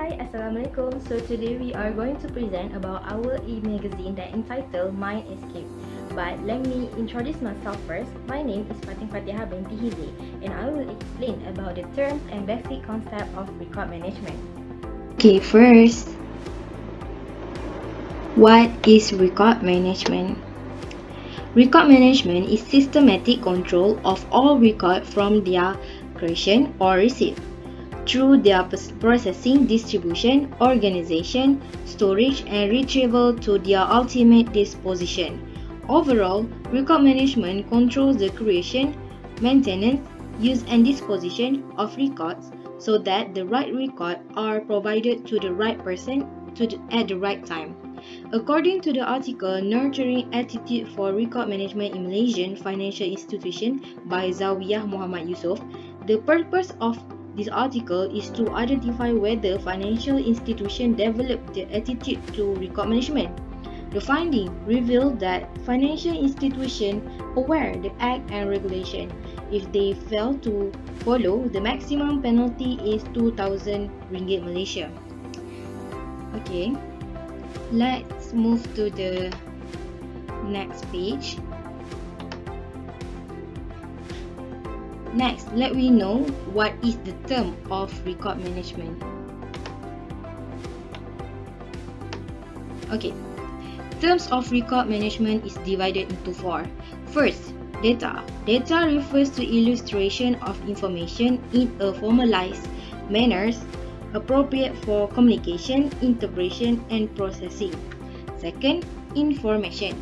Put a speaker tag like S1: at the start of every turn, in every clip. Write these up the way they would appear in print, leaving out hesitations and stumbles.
S1: Hi, Assalamualaikum. So today we are going to present about our e-magazine that entitled Mind Escape. But let me introduce myself first. My name is Fathihah Binti hedzir, and I will explain about the terms and basic concept of record management.
S2: Okay, first, what is record management? Record management is systematic control of all records from their creation or receipt through their processing, distribution, organization, storage, and retrieval to their ultimate disposition. Overall, record management controls the creation, maintenance, use, and disposition of records so that the right records are provided to the right person at the right time. According to the article Nurturing Attitude for Record Management in Malaysian Financial Institution by Zawiyah Muhammad Yusof, the purpose of this article is to identify whether financial institutions develop the attitude to record management. The finding revealed that financial institutions aware the Act and regulation. If they fail to follow, the maximum penalty is 2,000 ringgit Malaysia. Okay, let's move to the next page. Next, let me know what is the term of record management. Okay, terms of record management is divided into four. First, data. Data refers to illustration of information in a formalized manner appropriate for communication, interpretation, and processing. Second, information.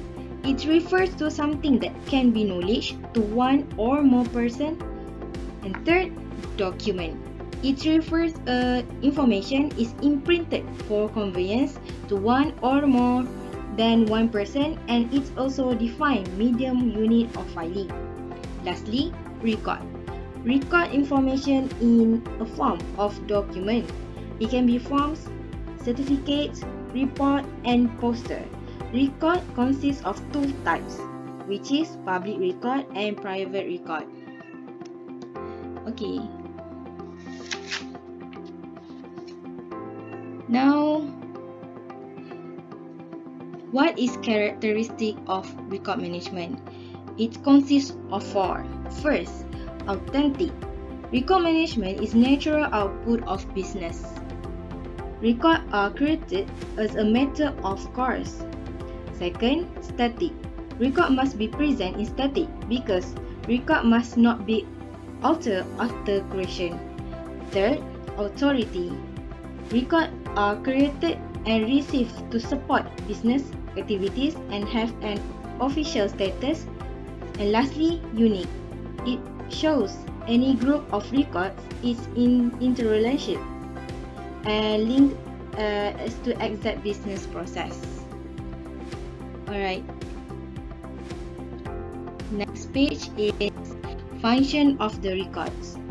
S2: It refers to something that can be knowledge to one or more person. And third, document. It refers information is imprinted for conveyance to one or more than one person, and it's also defined medium unit of filing. Lastly, record. Record information in a form of document. It can be forms, certificates, report, and poster. Record consists of two types, which is public record and private record. Okay. Now, what is characteristic of record management? It consists of four. First, authentic. Record management is natural output of business. Records are created as a matter of course. Second, static. Record must be present in static because record must not be altered after creation. Third, authority. Records are created and received to support business activities and have an official status. And lastly, unique. It shows any group of records is in interrelationship and linked as to exact business process. Alright. Next page is function of the records.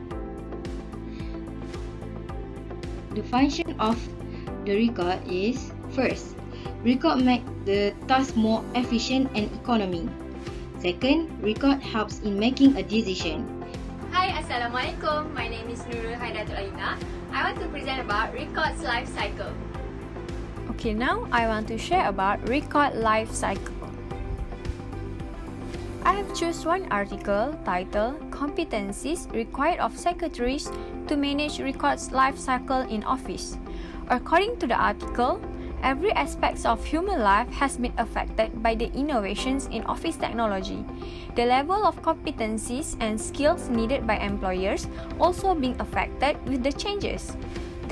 S2: The function of the record is first, record make the task more efficient and economy. Second, record helps in making a decision.
S3: Hi, Assalamualaikum. My name is Nurul Haidatul Alina. I want to present about record's life cycle.
S4: Okay, now I want to share about record life cycle. I have chosen one article titled Competencies Required of Secretaries to Manage Records Life Cycle in Office. According to the article, every aspect of human life has been affected by the innovations in office technology. The level of competencies and skills needed by employers also being affected with the changes.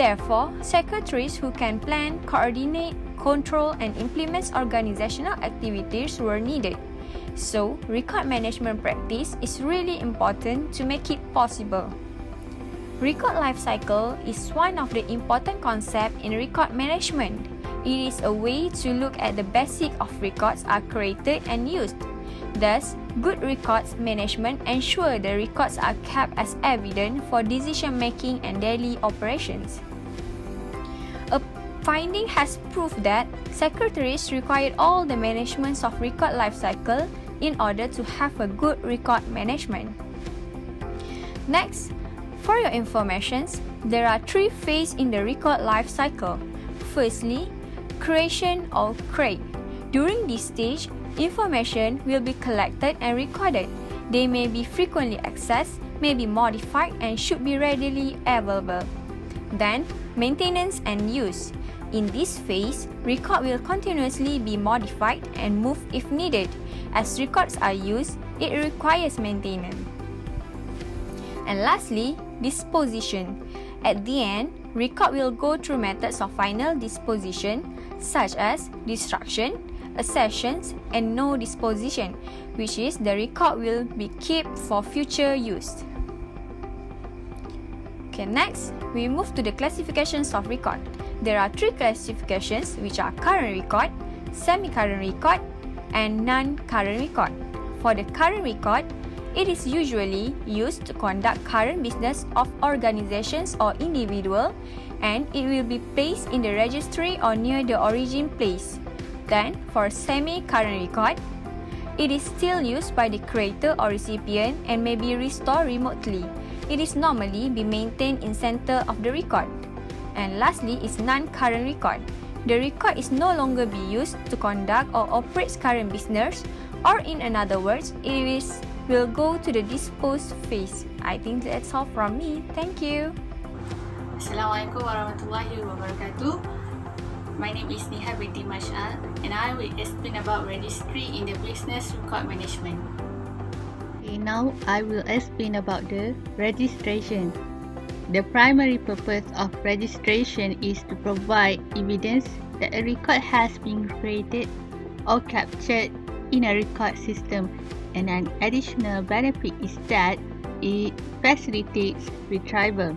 S4: Therefore, secretaries who can plan, coordinate, control, and implement organizational activities were needed. So, record management practice is really important to make it possible. Record life cycle is one of the important concepts in record management. It is a way to look at the basics of records are created and used. Thus, good records management ensure the records are kept as evidence for decision making and daily operations. A finding has proved that secretaries require all the managements of record life cycle in order to have a good record management. Next, For your informations, there are 3 phases in the record life cycle. Firstly, creation or create. During this stage, information will be collected and recorded. They may be frequently accessed, may be modified, and should be readily available. Then, maintenance and use. In this phase, record will continuously be modified and moved if needed. As records are used, it requires maintenance. And lastly, disposition. At the end, record will go through methods of final disposition such as destruction, accessions, and no disposition, which is the record will be kept for future use. Okay, next, we move to the classifications of record. There are 3 classifications, which are current record, semi-current record, and non-current record. For the current record, it is usually used to conduct current business of organizations or individual, and it will be placed in the registry or near the origin place. Then, for semi-current record, it is still used by the creator or recipient and may be restored remotely. It is normally be maintained in center of the record. And lastly is non-current record. The record is no longer be used to conduct or operate current business, or in another words, will go to the dispose phase. I think that's all from me. Thank you.
S5: Assalamualaikum warahmatullahi wabarakatuh. My name is Nihal Binti Amshah, and I will explain about registry in the business record management.
S6: Okay, now I will explain about the registration. The primary purpose of registration is to provide evidence that a record has been created or captured in a record system, and an additional benefit is that it facilitates retrieval.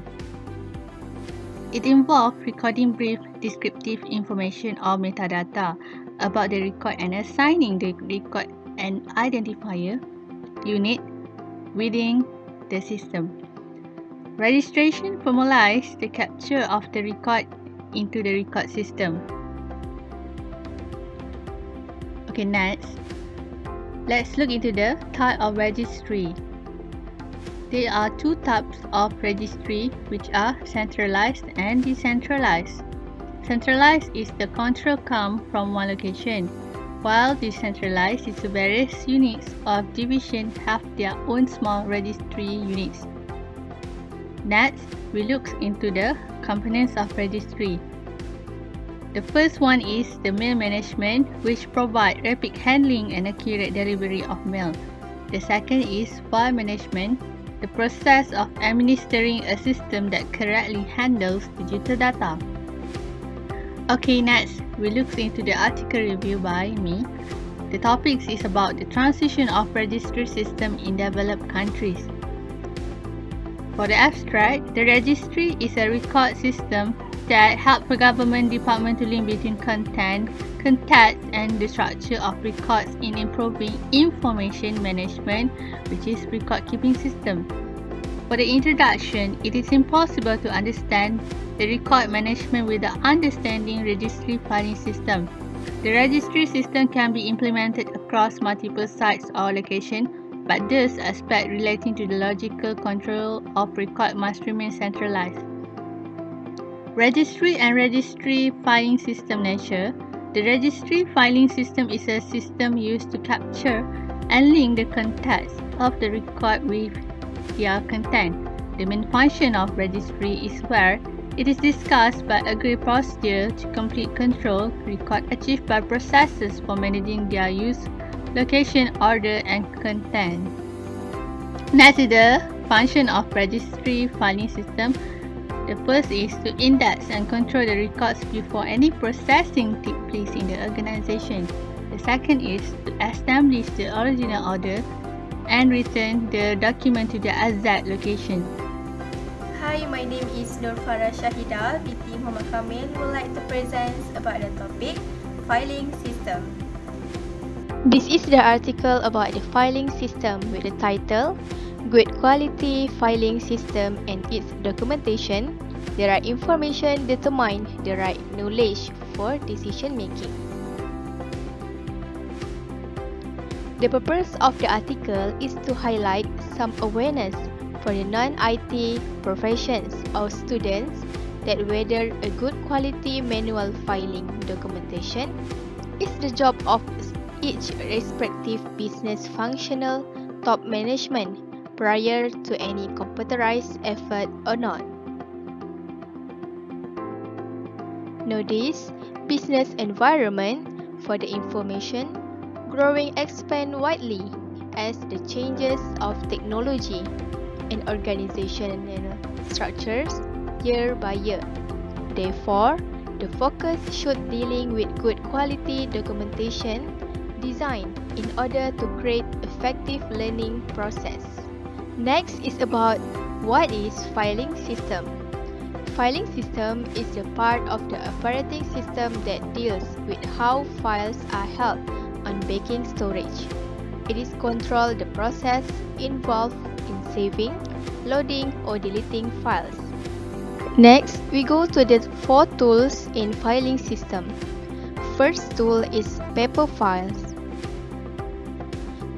S6: It involves recording brief descriptive information or metadata about the record and assigning the record an identifier unit within the system. Registration formalizes the capture of the record into the record system. Okay, next, let's look into the type of registry. There are 2 types of registry, which are centralized and decentralized. Centralized is the control comes from one location, while decentralized is the various units of division have their own small registry units. Next, we look into the components of registry. The first one is the mail management, which provides rapid handling and accurate delivery of mail. The second is file management, the process of administering a system that correctly handles digital data. Okay, next, we look into the article review by me. The topic is about the transition of registry system in developed countries. For the abstract, the registry is a record system that helps a government department to link between content, context, and the structure of records in improving information management, which is record keeping system. For the introduction, it is impossible to understand the record management without understanding registry filing system. The registry system can be implemented across multiple sites or locations, but those aspects relating to the logical control of record must remain centralized. Registry and registry filing system nature. The registry filing system is a system used to capture and link the context of the record with their content. The main function of registry is where it is discussed by agreed procedure to complete control record achieved by processes for managing their use, location, order, and content. Next is the function of registry filing system. The first is to index and control the records before any processing takes place in the organization. The second is to establish the original order and return the document to the exact location.
S7: Hi, my name is Farah Shahida, Binti Kamil, would like to present about the topic filing system.
S8: This is the article about the filing system with the title Good Quality Filing System and its Documentation. There are information determine the right knowledge for decision making. The purpose of the article is to highlight some awareness for the non-IT professions or students that whether a good quality manual filing documentation is the job of each respective business functional top management prior to any computerized effort or not. Notice business environment for the information growing expand widely as the changes of technology and organizational structures year by year. Therefore, the focus should dealing with good quality documentation design in order to create effective learning process. Next is about what is filing system. Filing system is a part of the operating system that deals with how files are held on backing storage. It is control the process involved in saving, loading or deleting files. Next, we go to the 4 tools in filing system. First tool is paper files.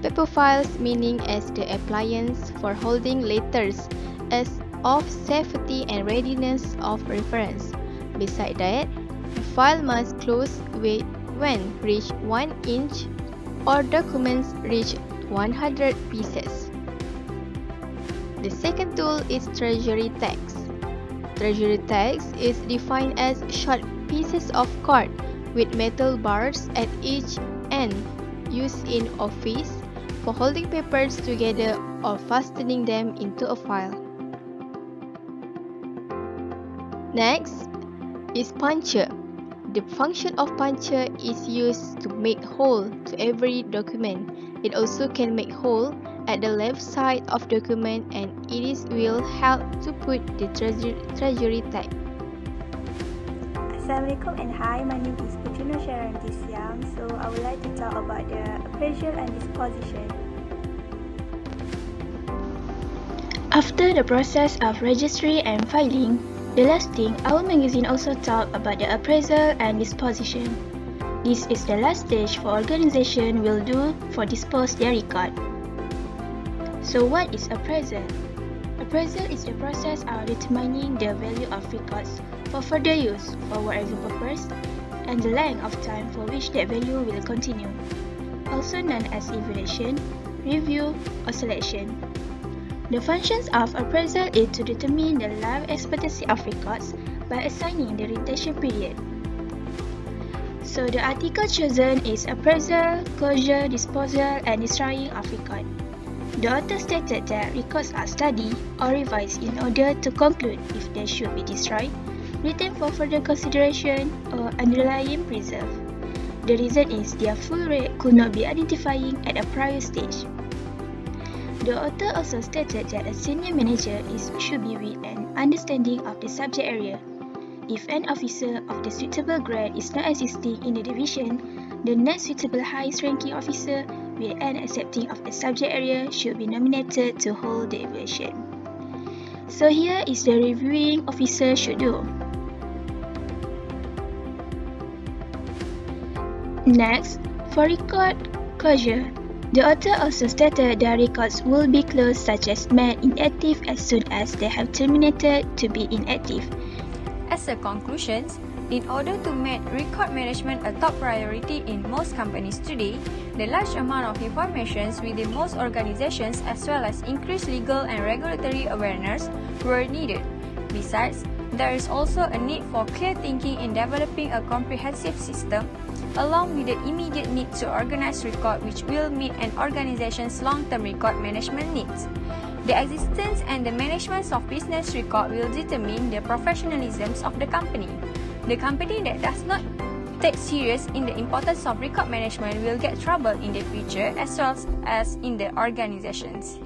S8: Paper files meaning as the appliance for holding letters as of safety and readiness of reference. Besides that, the file must close when reach 1 inch or documents reach 100 pieces. The second tool is treasury tags. Treasury tags is defined as short pieces of cord with metal bars at each end used in office for holding papers together or fastening them into a file. Next is puncher. The function of puncher is used to make hole to every document. It also can make hole at the left side of document and it will help to put the treasury tag.
S9: Assalamualaikum and hi, my name is Puteri siam. So I would like to talk about the appraisal and disposition.
S10: After the process of registry and filing, the last thing our magazine also talk about the appraisal and disposition. This is the last stage for organization will do for dispose their record. So what is appraisal? Appraisal is the process of determining the value of records for further use for whatever purpose and the length of time for which that value will continue, also known as evaluation, review, or selection. The functions of appraisal is to determine the life expectancy of records by assigning the retention period. So the article chosen is appraisal, closure, disposal, and destroying of record. The author stated that records are studied or revised in order to conclude if they should be destroyed, retained for further consideration, or underlying preserved. The reason is their full rate could not be identified at a prior stage. The author also stated that a senior manager should be with an understanding of the subject area. If an officer of the suitable grade is not existing in the division, the next suitable highest ranking officer with an accepting of the subject area should be nominated to hold the evaluation. So here is the reviewing officer should do. Next, for record closure, the author also stated that records will be closed such as made inactive as soon as they have terminated to be inactive.
S4: As a conclusion, in order to make record management a top priority in most companies today, the large amount of information within most organizations as well as increased legal and regulatory awareness were needed. Besides, there is also a need for clear thinking in developing a comprehensive system, along with the immediate need to organize record which will meet an organization's long-term record management needs. The existence and the management of business record will determine the professionalism of the company. The company that does not take serious in the importance of record management will get trouble in the future as well as in the organizations.